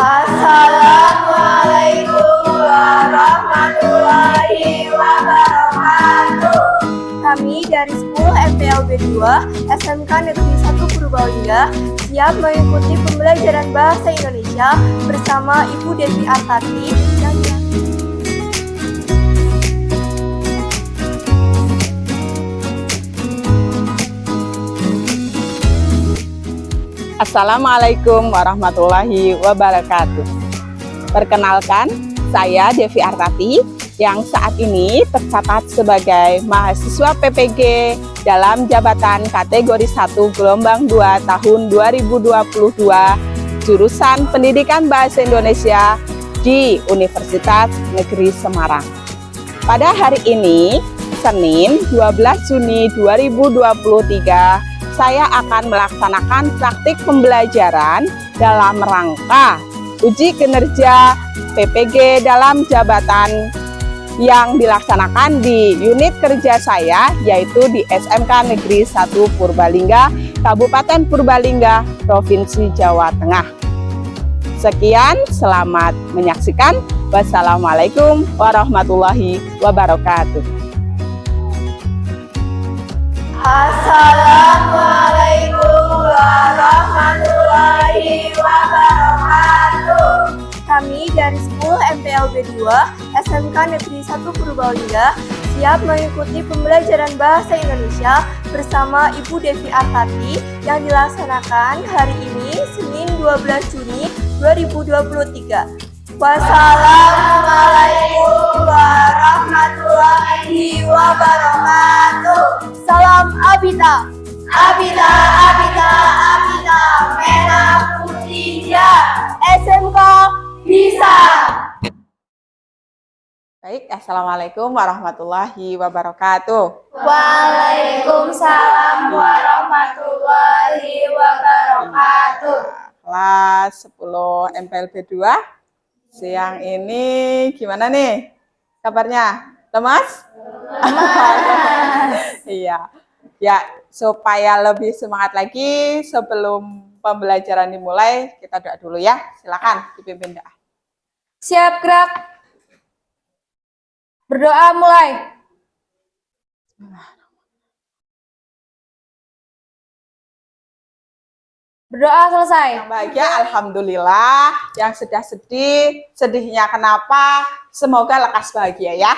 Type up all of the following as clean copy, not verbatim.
Assalamualaikum warahmatullahi wabarakatuh. Kami dari 10 MPLB 2 SMK Negeri 1 Purbalingga siap mengikuti pembelajaran Bahasa Indonesia bersama Ibu Devi Artati dan Assalamualaikum warahmatullahi wabarakatuh. Perkenalkan, saya Devi Artati yang saat ini tercatat sebagai mahasiswa PPG dalam jabatan kategori 1 gelombang 2 tahun 2022 jurusan Pendidikan Bahasa Indonesia di Universitas Negeri Semarang. Pada hari ini, Senin 12 Juni 2023, saya akan melaksanakan praktik pembelajaran dalam rangka uji kinerja PPG dalam jabatan yang dilaksanakan di unit kerja saya, yaitu di SMK Negeri 1 Purbalingga, Kabupaten Purbalingga, Provinsi Jawa Tengah. Sekian, selamat menyaksikan. Wassalamualaikum warahmatullahi wabarakatuh. Assalamualaikum warahmatullahi wabarakatuh. Kami dari 10 MPLB 2 SMK Negeri 1 Purbalingga siap mengikuti pembelajaran Bahasa Indonesia bersama Ibu Devi Artati yang dilaksanakan hari ini Senin 12 Juni 2023. Wassalamualaikum warahmatullahi wabarakatuh. Salam Abita. Abita, Abita, Abita, merah putih hijau. SMK bisa. Baik, Assalamualaikum warahmatullahi wabarakatuh. Waalaikumsalam warahmatullahi wabarakatuh. Kelas 10 MPLB 2. Siang ini gimana nih kabarnya? Lemas? Iya. Ya, supaya lebih semangat lagi sebelum pembelajaran dimulai, kita doa dulu ya. Silakan dipimpin doa. Siap gerak. Berdoa mulai. Berdoa selesai. Yang bahagia, alhamdulillah. Yang sedih sedih, sedihnya kenapa? Semoga lekas bahagia ya.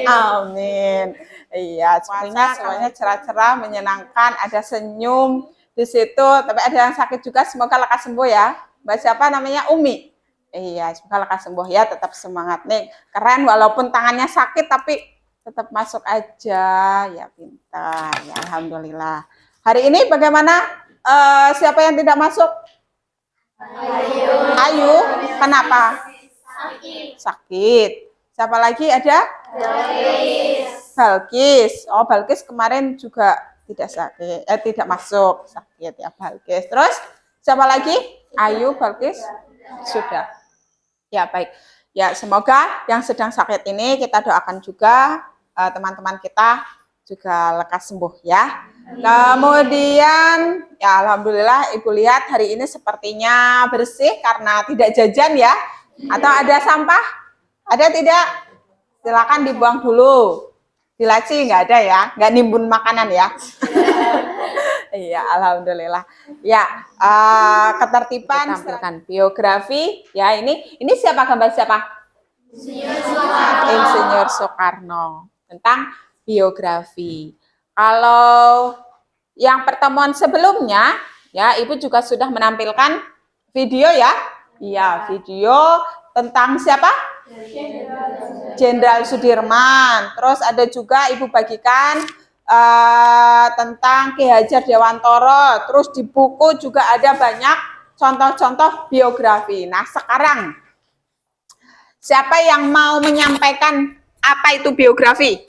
Amin. Iya, semuanya cerah-cerah, menyenangkan, ada senyum di situ. Tapi ada yang sakit juga, semoga lekas sembuh ya. Mbak siapa namanya? Umi. Iya, semoga lekas sembuh ya. Tetap semangat nih. Keren, walaupun tangannya sakit, tapi tetap masuk aja. Ya pintar. Ya, alhamdulillah. Hari ini bagaimana? Siapa yang tidak masuk? Ayu. Kenapa? Sakit. Siapa lagi ada? Balkis. Oh, Balkis kemarin juga tidak sakit, tidak masuk, sakit ya Balkis. Terus siapa lagi? Ayu, Balkis sudah. Ya baik. Ya semoga yang sedang sakit ini kita doakan juga teman-teman kita juga lekas sembuh ya. Kemudian ya alhamdulillah Ibu lihat hari ini sepertinya bersih karena tidak jajan ya. Atau ada sampah? Ada tidak? Silakan dibuang dulu. Di laci nggak ada ya, nggak nimbun makanan ya. Iya alhamdulillah. Ya ketertiban tampilkan biografi ya ini siapa gambar siapa? Insinyur Soekarno tentang biografi. Kalau yang pertemuan sebelumnya, ya Ibu juga sudah menampilkan video ya. Iya, video tentang siapa? Jenderal Sudirman. Terus ada juga Ibu bagikan tentang Ki Hajar Dewantoro. Terus di buku juga ada banyak contoh-contoh biografi. Nah, sekarang siapa yang mau menyampaikan apa itu biografi?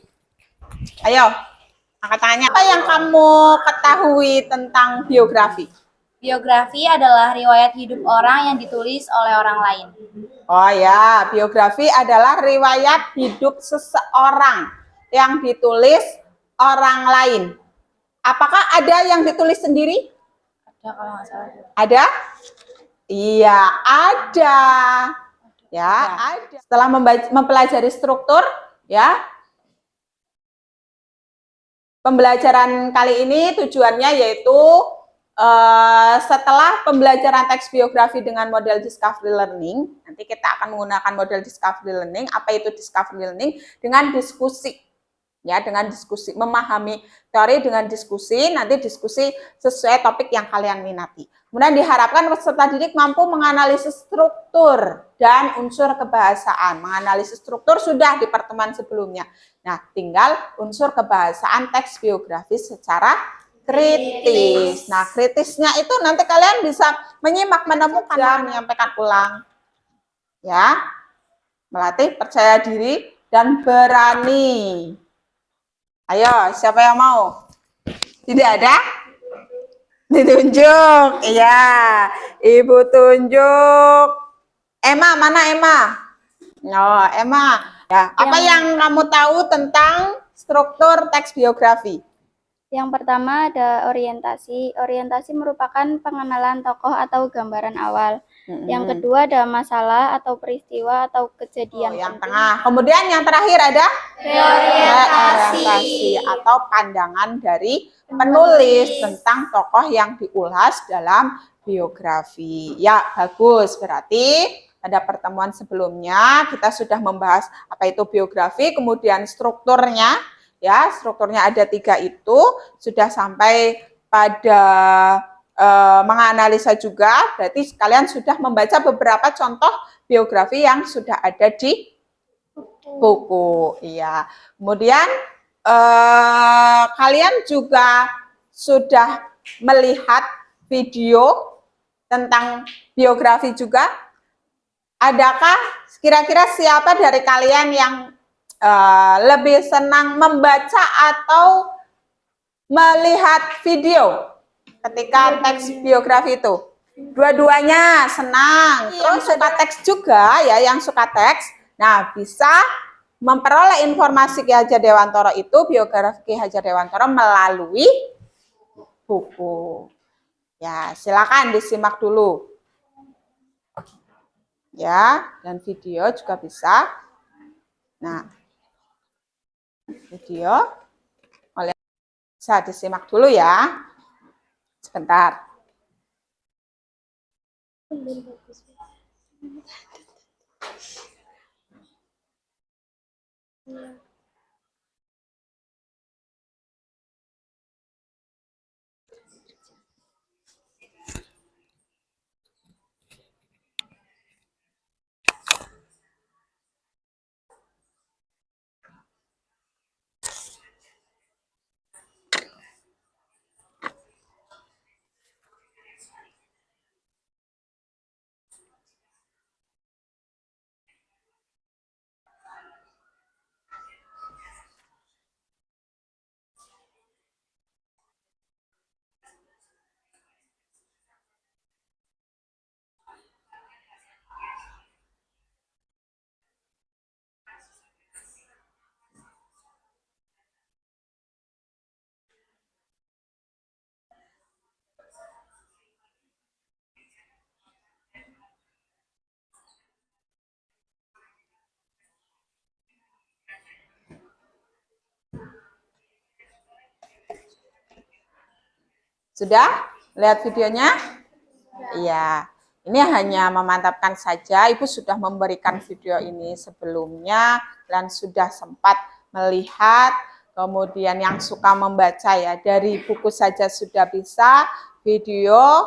Ayo. Angkat tangannya. Apa yang kamu ketahui tentang biografi? Biografi adalah riwayat hidup orang yang ditulis oleh orang lain. Oh ya, biografi adalah riwayat hidup seseorang yang ditulis orang lain. Apakah ada yang ditulis sendiri? Ada kalau nggak salah. Ada? Iya, ada. Ya, ada. Setelah mempelajari struktur, ya, pembelajaran kali ini tujuannya yaitu setelah pembelajaran teks biografi dengan model discovery learning, nanti kita akan menggunakan model discovery learning. Apa itu discovery learning? Dengan diskusi, ya, dengan diskusi, memahami teori dengan diskusi, nanti diskusi sesuai topik yang kalian minati. Kemudian diharapkan peserta didik mampu menganalisis struktur dan unsur kebahasaan. Menganalisis struktur sudah di pertemuan sebelumnya. Nah, tinggal unsur kebahasaan teks biografi secara kritis. Nah, kritisnya itu nanti kalian bisa menyimak, menemukan, dan menyampaikan ulang. Ya, melatih percaya diri dan berani. Ayo, siapa yang mau? Tidak ada? Ditunjuk. Iya, Ibu tunjuk. Emma, mana Emma? Oh, Emma. Ya, apa yang kamu tahu tentang struktur teks biografi? Yang pertama ada orientasi. Orientasi merupakan pengenalan tokoh atau gambaran awal. Yang kedua ada masalah atau peristiwa atau kejadian. Yang tengah. Kemudian yang terakhir ada reorientasi atau pandangan dari penulis tentang tokoh yang diulas dalam biografi. Ya, bagus. Berarti pada pertemuan sebelumnya kita sudah membahas apa itu biografi, kemudian strukturnya. Ya, strukturnya ada 3 itu, sudah sampai pada menganalisa juga, berarti kalian sudah membaca beberapa contoh biografi yang sudah ada di buku. Iya. Kemudian kalian juga sudah melihat video tentang biografi juga. Adakah kira-kira siapa dari kalian yang lebih senang membaca atau melihat video ketika teks biografi itu? Dua-duanya senang. Terus suka teks juga ya, yang suka teks. Nah, bisa memperoleh informasi Ki Hajar Dewantara itu, biografi Ki Hajar Dewantara melalui buku. Ya, silakan disimak dulu. Ya, dan video juga bisa. Nah, video bisa disimak dulu ya. Sebentar. Sudah lihat videonya? Iya. Ini hanya memantapkan saja. Ibu sudah memberikan video ini sebelumnya dan sudah sempat melihat. Kemudian yang suka membaca ya, dari buku saja sudah bisa, video,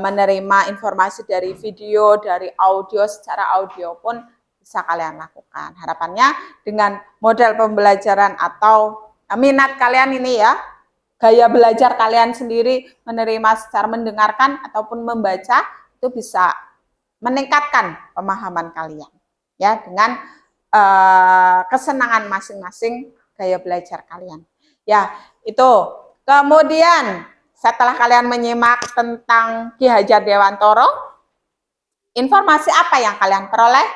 menerima informasi dari video, dari audio, secara audio pun bisa kalian lakukan. Harapannya dengan model pembelajaran atau minat kalian ini ya, gaya belajar kalian sendiri menerima secara mendengarkan ataupun membaca itu bisa meningkatkan pemahaman kalian ya dengan kesenangan masing-masing gaya belajar kalian. Ya, itu. Kemudian setelah kalian menyimak tentang Ki Hajar Dewantara, informasi apa yang kalian peroleh?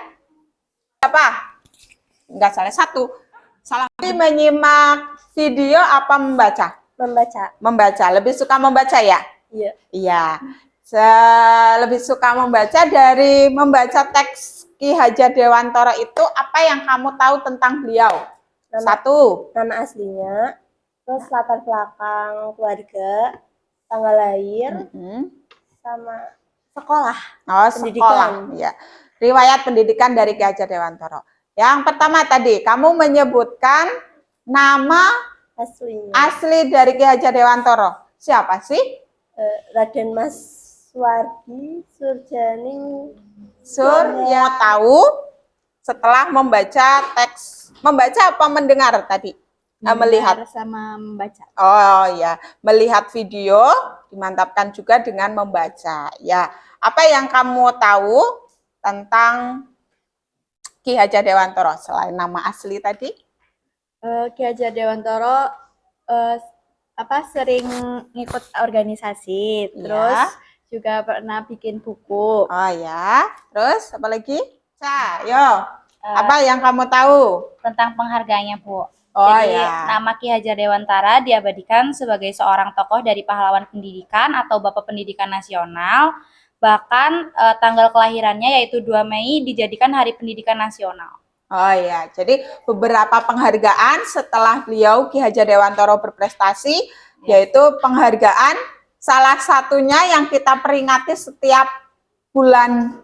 Apa? Enggak salah satu. Salah menyimak video apa membaca? Membaca. Membaca. Lebih suka membaca ya? Iya. Iya. Lebih suka membaca. Dari membaca teks Ki Hajar Dewantara itu, apa yang kamu tahu tentang beliau? Satu. Nama aslinya, terus latar belakang keluarga, tanggal lahir, sama sekolah. Oh, Pendidikan. sekolah. Ya. Riwayat pendidikan dari Ki Hajar Dewantara. Yang pertama tadi, kamu menyebutkan nama Aslinya asli dari Ki Hajar Dewantara. Siapa sih? Raden Mas Wardi Surjaning Suryo tahu setelah membaca teks. Membaca apa mendengar tadi? Melihat sama membaca. Oh ya, melihat video dimantapkan juga dengan membaca. Ya, apa yang kamu tahu tentang Ki Hajar Dewantara selain nama asli tadi? Ki Hajar Dewantara sering ngikut organisasi, terus juga pernah bikin buku. Oh ya, terus apa lagi? Yo, apa yang kamu tahu Tentang penghargaannya, Bu. Oh Jadi, ya, nama Ki Hajar Dewantara diabadikan sebagai seorang tokoh dari pahlawan pendidikan atau Bapak Pendidikan Nasional. Bahkan tanggal kelahirannya yaitu 2 Mei dijadikan Hari Pendidikan Nasional. oh ya. Jadi beberapa penghargaan setelah beliau Ki Hajar Dewantara berprestasi, yaitu penghargaan salah satunya yang kita peringati setiap bulan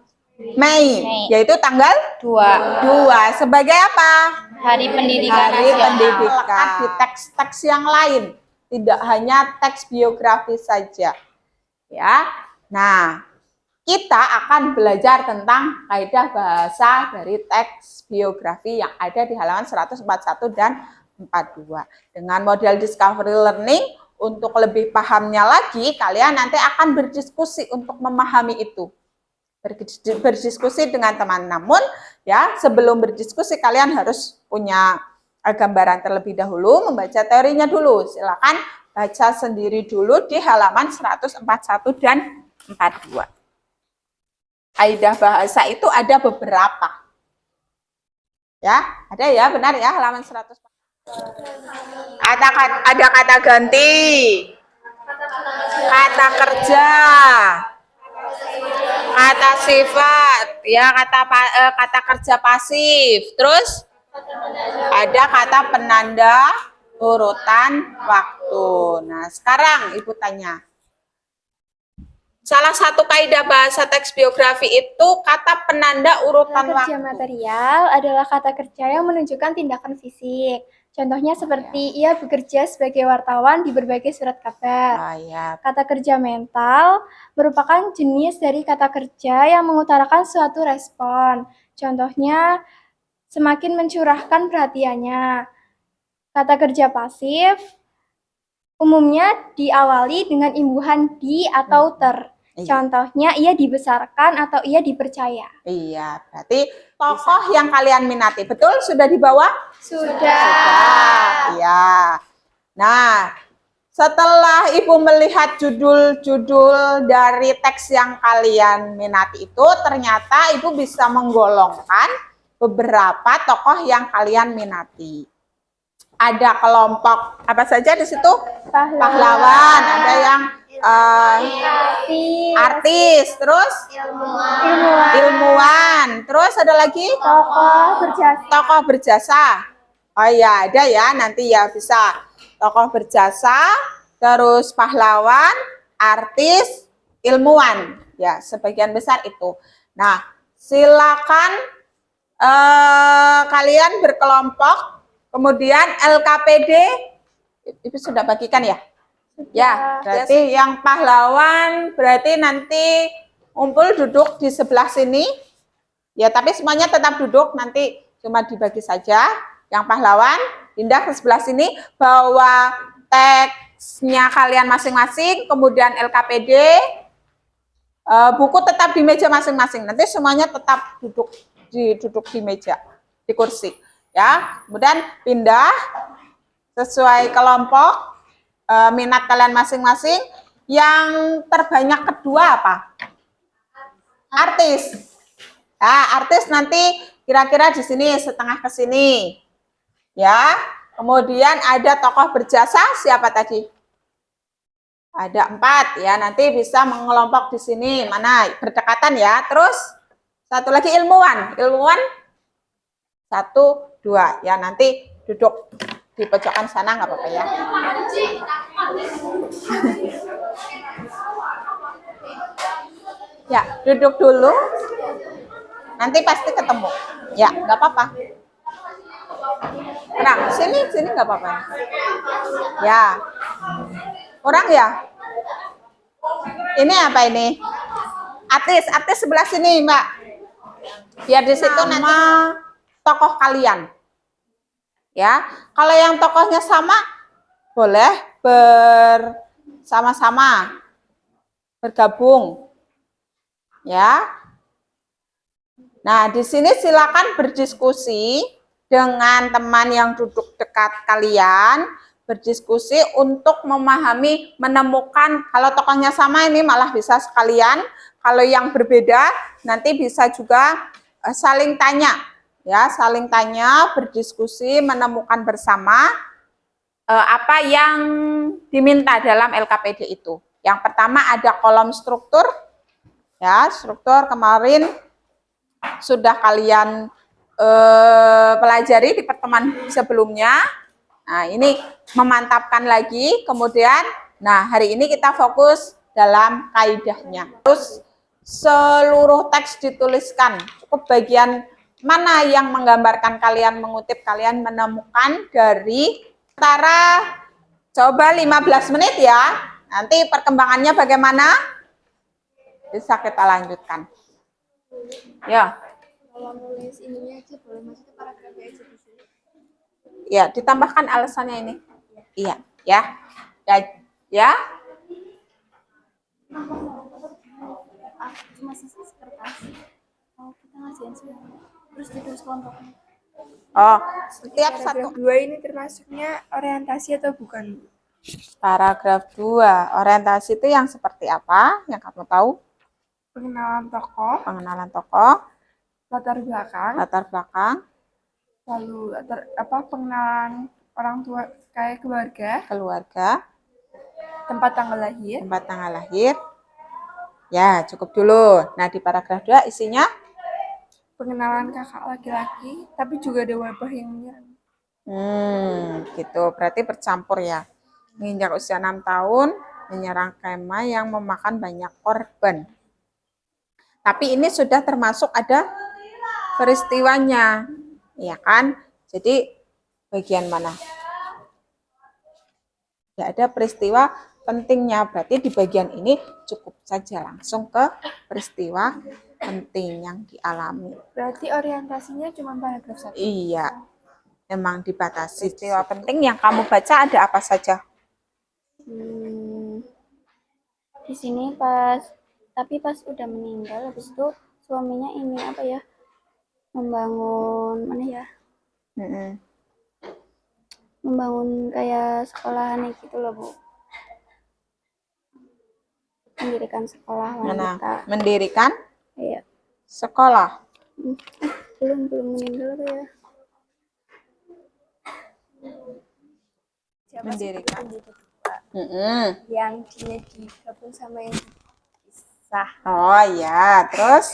Mei, yaitu tanggal 2. Sebagai apa? Hari Pendidikan Hari Nasional. Pendidikan. Di teks-teks yang lain, tidak hanya teks biografi saja. Ya. Nah, kita akan belajar tentang kaidah bahasa dari teks biografi yang ada di halaman 141 dan 42. Dengan model discovery learning, untuk lebih pahamnya lagi, kalian nanti akan berdiskusi untuk memahami itu. Berdiskusi dengan teman. Namun ya, sebelum berdiskusi kalian harus punya gambaran terlebih dahulu, membaca teorinya dulu. Silakan baca sendiri dulu di halaman 141 dan 42. Kaidah bahasa itu ada beberapa. Ya, ada ya, benar ya, halaman 100. Ada kata ganti, kata kerja, kata sifat, ya kata kerja pasif. Terus ada kata penanda urutan waktu. Nah, sekarang Ibu tanya. Salah satu kaidah bahasa teks biografi itu kata penanda urutan Kata kerja waktu. material adalah kata kerja yang menunjukkan tindakan fisik. Contohnya seperti ia bekerja sebagai wartawan di berbagai surat kabar. Oh, ya. Kata kerja mental merupakan jenis dari kata kerja yang mengutarakan suatu respon. Contohnya semakin mencurahkan perhatiannya. Kata kerja pasif umumnya diawali dengan imbuhan di atau ter. Contohnya ia dibesarkan atau ia dipercaya. Iya, berarti tokoh yang kalian minati. Betul? Sudah dibawa? Sudah. Iya. Nah, setelah Ibu melihat judul-judul dari teks yang kalian minati itu, ternyata Ibu bisa menggolongkan beberapa tokoh yang kalian minati. Ada kelompok apa saja di situ? Pahlawan. Ada yang artis, terus ilmuwan, terus ada lagi tokoh berjasa. Oh ya, ada ya, nanti ya bisa tokoh berjasa, terus pahlawan, artis, ilmuwan, ya sebagian besar itu. Nah, silakan kalian berkelompok, kemudian LKPD, Ibu sudah bagikan ya? Ya, berarti yang pahlawan berarti nanti ngumpul duduk di sebelah sini. Ya, tapi semuanya tetap duduk, nanti cuma dibagi saja. Yang pahlawan pindah ke sebelah sini, bawa teksnya kalian masing-masing, kemudian LKPD, buku tetap di meja masing-masing. Nanti semuanya tetap duduk di meja, di kursi. Ya, kemudian pindah sesuai kelompok. Minat kalian masing-masing. Yang terbanyak kedua apa? Artis. Nah, artis nanti kira-kira di sini setengah ke sini. Ya. Kemudian ada tokoh berjasa, siapa tadi? Ada 4 ya, nanti bisa mengelompok di sini. Mana berdekatan ya. Terus satu lagi ilmuwan. Ilmuwan 1, 2 ya, nanti duduk di pojokan sana nggak apa-apa ya. Ya, duduk dulu. Nanti pasti ketemu. Ya, nggak apa-apa. Nah, sini nggak apa-apa. Ya. Orang ya? Ini apa ini? Artis sebelah sini, Mbak. Biar di situ nama tokoh kalian. Ya, kalau yang tokohnya sama, boleh bersama-sama bergabung. Ya. Nah, di sini silakan berdiskusi dengan teman yang duduk dekat kalian, berdiskusi untuk memahami, menemukan. Kalau tokohnya sama ini malah bisa sekalian. Kalau yang berbeda nanti bisa juga saling tanya, ya, saling tanya, berdiskusi, menemukan bersama apa yang diminta dalam LKPD itu. Yang pertama ada kolom struktur, ya, struktur kemarin sudah kalian pelajari di pertemuan sebelumnya. Nah, ini memantapkan lagi, kemudian, nah hari ini kita fokus dalam kaidahnya. Terus seluruh teks dituliskan, cukup bagian mana yang menggambarkan kalian mengutip, kalian menemukan dari antara coba 15 menit ya. Nanti perkembangannya bagaimana? Bisa kita lanjutkan. Ya. Kalau nulis ininya aja boleh, maksudnya paragrafnya aja di sini. Ya, ditambahkan alasannya ini. Iya, ya. Ya, ya. Cuma sisa kertas. Kalau kita ngerjain semua, terus ditulis kelompoknya. Oh, setiap Paragraf satu 2 ini termasuknya orientasi atau bukan, Bu? paragraf 2. Orientasi itu yang seperti apa? Yang kamu tahu? Pengenalan tokoh, Pengenalan tokoh, latar belakang, lalu pengenalan orang tua kayak keluarga, tempat tanggal lahir, tempat tanggal lahir. Ya, cukup dulu. Nah, di paragraf 2 isinya pengenalan kakak laki-laki, tapi juga ada wabah yang menyerang. gitu. Berarti bercampur ya. Menginjak usia 6 tahun, menyerang kemah yang memakan banyak korban. Tapi ini sudah termasuk ada peristiwanya, ya kan? Jadi bagian mana? Tidak ada peristiwa pentingnya, berarti di bagian ini cukup saja langsung ke peristiwa penting yang dialami. Berarti orientasinya cuma paragraf 1. Iya, memang dibatasi. Peristiwa penting yang kamu baca ada apa saja? Di sini tapi pas udah meninggal, habis itu suaminya ini apa ya, membangun mana ya, membangun kayak sekolahan gitu loh, Bu. Mendirikan sekolah wanita. Mendirikan Iya. sekolah. Belum meninggal apa ya? Mendirikan. Yang dia digabung sama yang dipisah. Oh ya, terus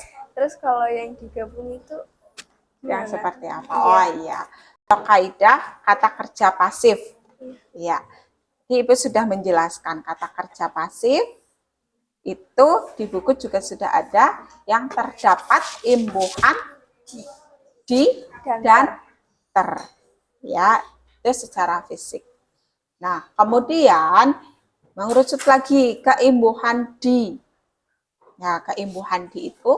Kalau yang digabung itu yang gimana? seperti apa? Oh iya. Kaidah kata kerja pasif. Iya. Ibu sudah menjelaskan kata kerja pasif itu di buku juga sudah ada yang terdapat imbuhan di dan ter. Ya, itu secara fisik. Nah, kemudian mengerucut lagi ke imbuhan di. Ya, keimbuhan di itu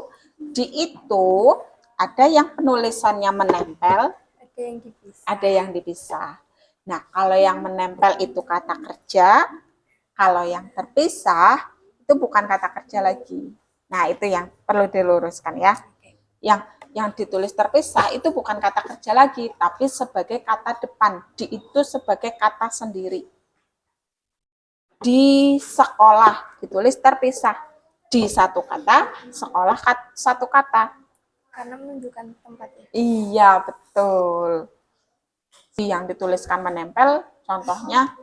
ada yang penulisannya menempel, ada yang dipisah. Nah, kalau yang menempel itu kata kerja, kalau yang terpisah itu bukan kata kerja lagi. Nah, itu yang perlu diluruskan ya. Yang ditulis terpisah itu bukan kata kerja lagi, tapi sebagai kata depan. Di itu sebagai kata sendiri. Di sekolah ditulis terpisah. Di satu kata, sekolah satu kata. Karena menunjukkan tempatnya. Iya, betul. Yang dituliskan menempel, contohnya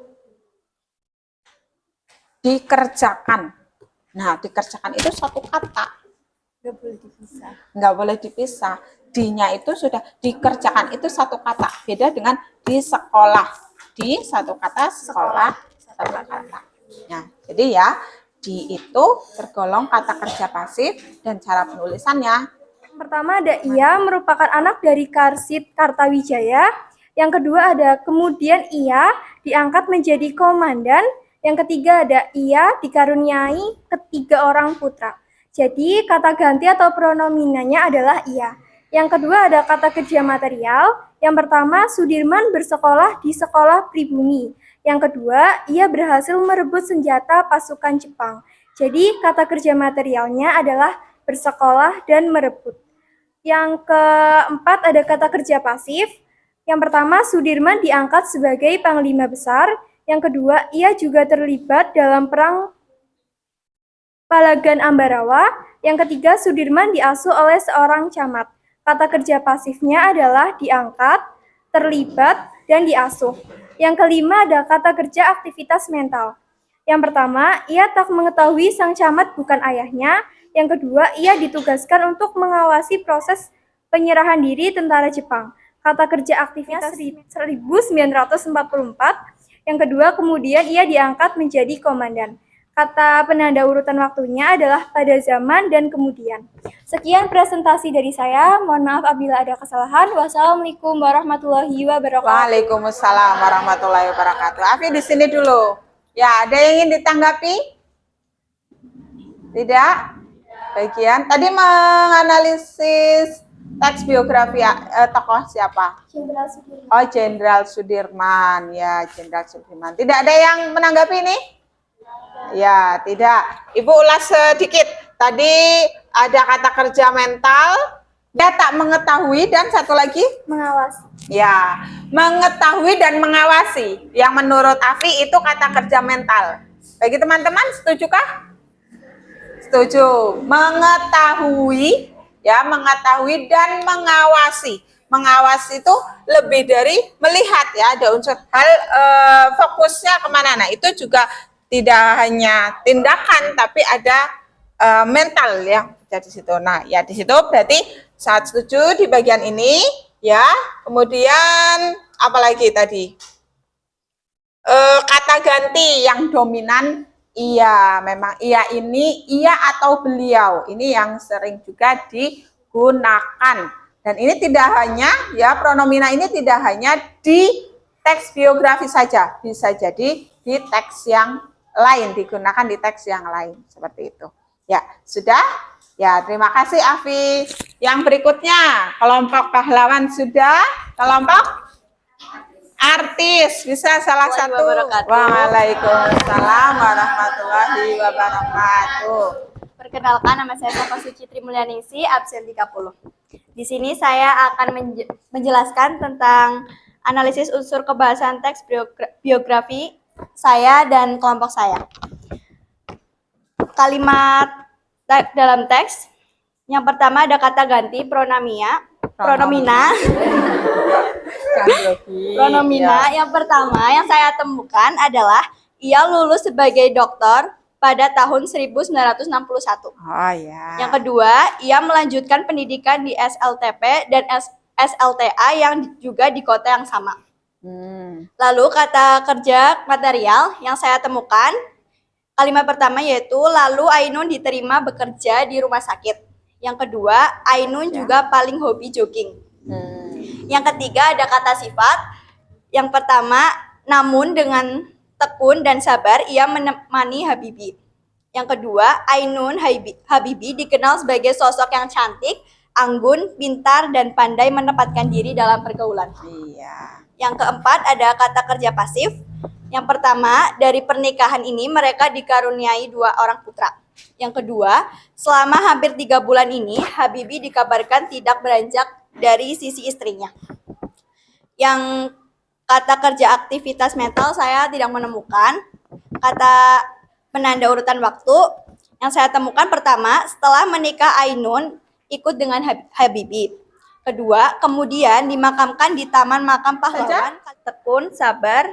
dikerjakan. Nah, dikerjakan itu satu kata. Nggak boleh dipisah. Di-nya itu sudah dikerjakan itu satu kata. Beda dengan di sekolah. Di satu kata, sekolah satu kata. Nah, jadi ya, di itu tergolong kata kerja pasif dan cara penulisannya. Pertama ada ia merupakan anak dari Karsid Kartawijaya. Yang kedua ada kemudian ia diangkat menjadi komandan. Yang ketiga ada ia dikaruniai ketiga orang putra. Jadi kata ganti atau pronominanya adalah ia. Yang kedua ada kata kerja material. Yang pertama Sudirman bersekolah di sekolah pribumi. Yang kedua ia berhasil merebut senjata pasukan Jepang. Jadi kata kerja materialnya adalah bersekolah dan merebut. Yang keempat ada kata kerja pasif. Yang pertama, Sudirman diangkat sebagai panglima besar. Yang kedua, ia juga terlibat dalam perang Palagan Ambarawa. Yang ketiga, Sudirman diasuh oleh seorang camat. Kata kerja pasifnya adalah diangkat, terlibat, dan diasuh. Yang kelima ada kata kerja aktivitas mental. Yang pertama, ia tak mengetahui sang camat bukan ayahnya. Yang kedua, ia ditugaskan untuk mengawasi proses penyerahan diri tentara Jepang. Kata kerja aktivitas 1944. Yang kedua, kemudian ia diangkat menjadi komandan. Kata penanda urutan waktunya adalah pada zaman dan kemudian. Sekian presentasi dari saya. Mohon maaf apabila ada kesalahan. Wassalamualaikum warahmatullahi wabarakatuh. Waalaikumsalam warahmatullahi wabarakatuh. Afi di sini dulu. Ya, ada yang ingin ditanggapi? Tidak? Bagian tadi menganalisis teks biografi tokoh siapa? Jenderal Sudirman. Oh, Jenderal Sudirman. Ya, Jenderal Sudirman. Tidak ada yang menanggapi ini? Ya, tidak. Ibu ulas sedikit. Tadi ada kata kerja mental, dia tak mengetahui, dan satu lagi? Mengawasi. Ya, mengetahui dan mengawasi. Yang menurut Afi itu kata kerja mental. Bagi teman-teman, setujukah? Setuju. Mengetahui, ya, mengetahui dan mengawasi. Mengawasi itu lebih dari melihat, ya, ada unsur hal fokusnya kemana. Nah, itu juga tidak hanya tindakan, tapi ada mental yang ada di situ. Nah, ya di situ berarti sangat setuju di bagian ini, ya. Kemudian apalagi tadi? Kata ganti yang dominan. Iya, memang iya ini, iya atau beliau. Ini yang sering juga digunakan. Dan ini tidak hanya, ya, pronomina ini tidak hanya di teks biografi saja. Bisa jadi di teks yang lain, digunakan di teks yang lain. Seperti itu. Ya, sudah? Ya, terima kasih Afi. Yang berikutnya, kelompok pahlawan sudah. Kelompok artis, bisa salah satu. Waalaikumsalam warahmatullahi wabarakatuh. Perkenalkan, nama saya Sapa Suci Trimulyaningsi, absen 30. Di sini saya akan menjelaskan tentang analisis unsur kebahasan teks biografi saya dan kelompok saya. Kalimat dalam teks, yang pertama ada kata ganti pronomina. Pronomina yang pertama yang saya temukan adalah ia lulus sebagai doktor pada tahun 1961. Oh ya. Yang kedua, ia melanjutkan pendidikan di SLTP dan SLTA yang juga di kota yang sama. Lalu kata kerja material yang saya temukan, kalimat pertama yaitu lalu Ainun diterima bekerja di rumah sakit. Yang kedua, Ainun juga paling hobi jogging. Yang ketiga ada kata sifat. Yang pertama, namun dengan tekun dan sabar ia menemani Habibi. Yang kedua, Ainun Habibi dikenal sebagai sosok yang cantik, anggun, pintar, dan pandai menempatkan diri dalam pergaulan. Iya. Yang keempat ada kata kerja pasif. Yang pertama, dari pernikahan ini mereka dikaruniai 2 orang putra. Yang kedua, selama hampir 3 bulan ini, Habibi dikabarkan tidak beranjak dari sisi istrinya. Yang kata kerja aktivitas mental saya tidak menemukan. Kata penanda urutan waktu yang saya temukan pertama, setelah menikah Ainun ikut dengan Habibi. Kedua, kemudian dimakamkan di Taman Makam Pahlawan. Tekun, sabar,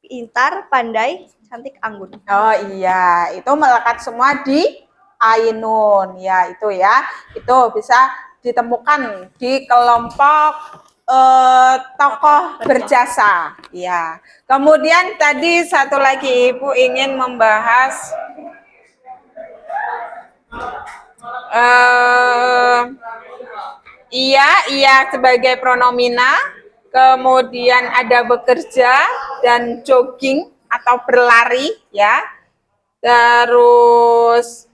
pintar, pandai, cantik, anggun. Oh iya, itu melekat semua di Ainun ya, itu ya. Itu bisa ditemukan di kelompok tokoh berjasa ya. Kemudian tadi satu lagi Ibu ingin membahas iya sebagai pronomina, kemudian ada bekerja dan jogging atau berlari ya. Terus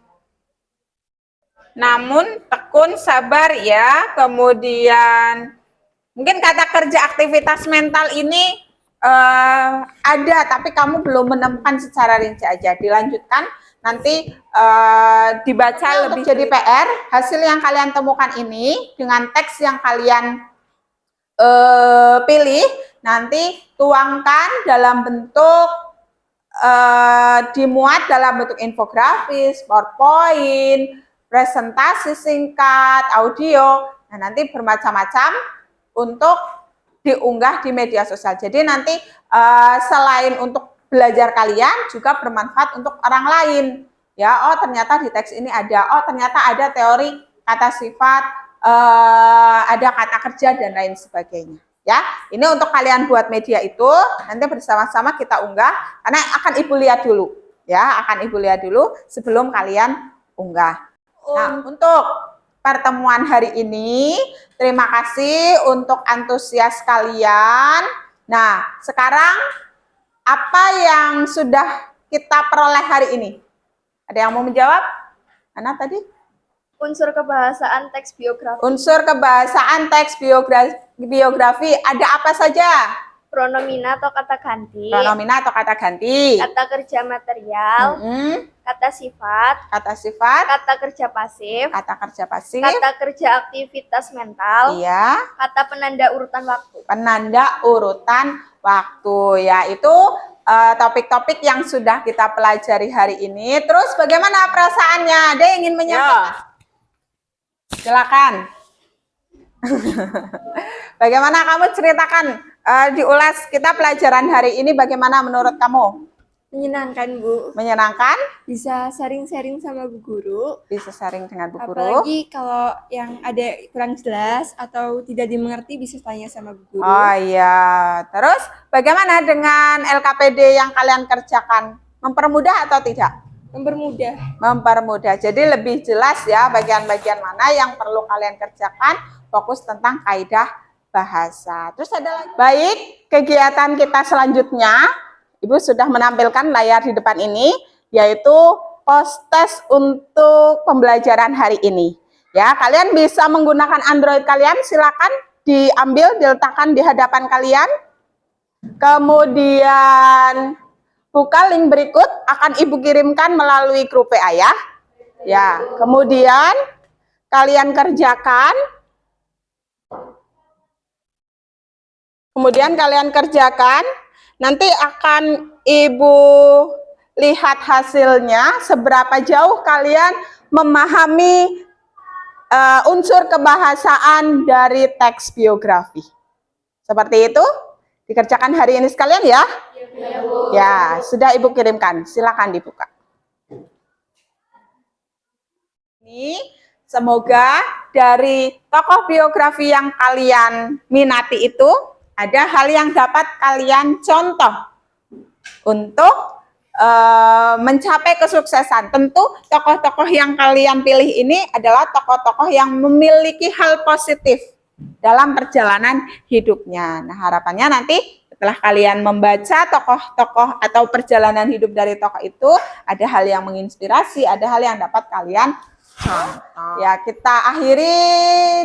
namun, tekun, sabar ya. Kemudian mungkin kata kerja aktivitas mental ini ada, tapi kamu belum menemukan secara rinci aja. Dilanjutkan nanti dibaca lebih jadi PR. Hasil yang kalian temukan ini dengan teks yang kalian pilih, nanti tuangkan dalam bentuk dimuat dalam bentuk infografis, PowerPoint, presentasi singkat, audio, nah nanti bermacam-macam untuk diunggah di media sosial. Jadi nanti selain untuk belajar kalian juga bermanfaat untuk orang lain. Ya, oh ternyata di teks ini ada, oh ternyata ada teori kata sifat, ada kata kerja dan lain sebagainya. Ya, ini untuk kalian buat media itu nanti bersama-sama kita unggah karena akan Ibu lihat dulu. Ya, akan Ibu lihat dulu sebelum kalian unggah. Nah, untuk pertemuan hari ini, terima kasih untuk antusias kalian. Nah, sekarang apa yang sudah kita peroleh hari ini? Ada yang mau menjawab? Mana tadi? Unsur kebahasaan teks biografi. Unsur kebahasaan teks biografi ada apa saja? Pronomina atau kata ganti. Pronomina atau kata ganti. Kata kerja material. Kata sifat. Kata sifat. Kata kerja pasif. Kata kerja pasif. Kata kerja aktivitas mental. Iya. Kata penanda urutan waktu. Penanda urutan waktu, ya itu topik-topik yang sudah kita pelajari hari ini. Terus bagaimana perasaannya? Ada yang ingin menyampaikan? Silakan. Bagaimana kamu ceritakan, diulas kita pelajaran hari ini bagaimana menurut kamu? Menyenangkan, Bu. Menyenangkan? Bisa sharing-sharing sama Bu Guru. Bisa sharing dengan Bu Guru. Apalagi kalau yang ada kurang jelas atau tidak dimengerti bisa tanya sama Bu Guru. Oh iya. Terus bagaimana dengan LKPD yang kalian kerjakan? Mempermudah atau tidak? Mempermudah. Mempermudah. Jadi lebih jelas ya bagian-bagian mana yang perlu kalian kerjakan, fokus tentang kaidah bahasa. Terus ada lagi. Baik, kegiatan kita selanjutnya, Ibu sudah menampilkan layar di depan ini, yaitu post-test untuk pembelajaran hari ini. Ya, kalian bisa menggunakan Android kalian, silakan diambil, diletakkan di hadapan kalian. Kemudian buka link berikut, akan Ibu kirimkan melalui grup WA ya. Ya, kemudian kalian kerjakan. Nanti akan Ibu lihat hasilnya, seberapa jauh kalian memahami unsur kebahasaan dari teks biografi. Seperti itu, dikerjakan hari ini sekalian ya? Ya, sudah Ibu kirimkan, silakan dibuka. Ini semoga dari tokoh biografi yang kalian minati itu, ada hal yang dapat kalian contoh untuk mencapai kesuksesan. Tentu tokoh-tokoh yang kalian pilih ini adalah tokoh-tokoh yang memiliki hal positif dalam perjalanan hidupnya. Nah, harapannya nanti setelah kalian membaca tokoh-tokoh atau perjalanan hidup dari tokoh itu, ada hal yang menginspirasi, ada hal yang dapat kalian contoh. Ya, kita akhiri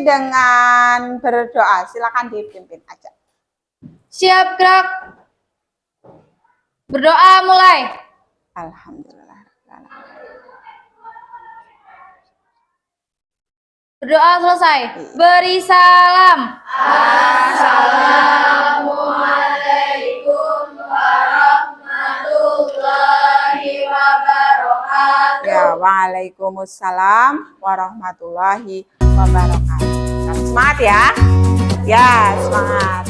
dengan berdoa. Silakan dipimpin aja. Siap, gerak. Berdoa mulai. Alhamdulillah. Berdoa selesai. Beri salam. Assalamualaikum warahmatullahi wabarakatuh. Ya, waalaikumsalam warahmatullahi wabarakatuh. Semangat ya. Ya, semangat.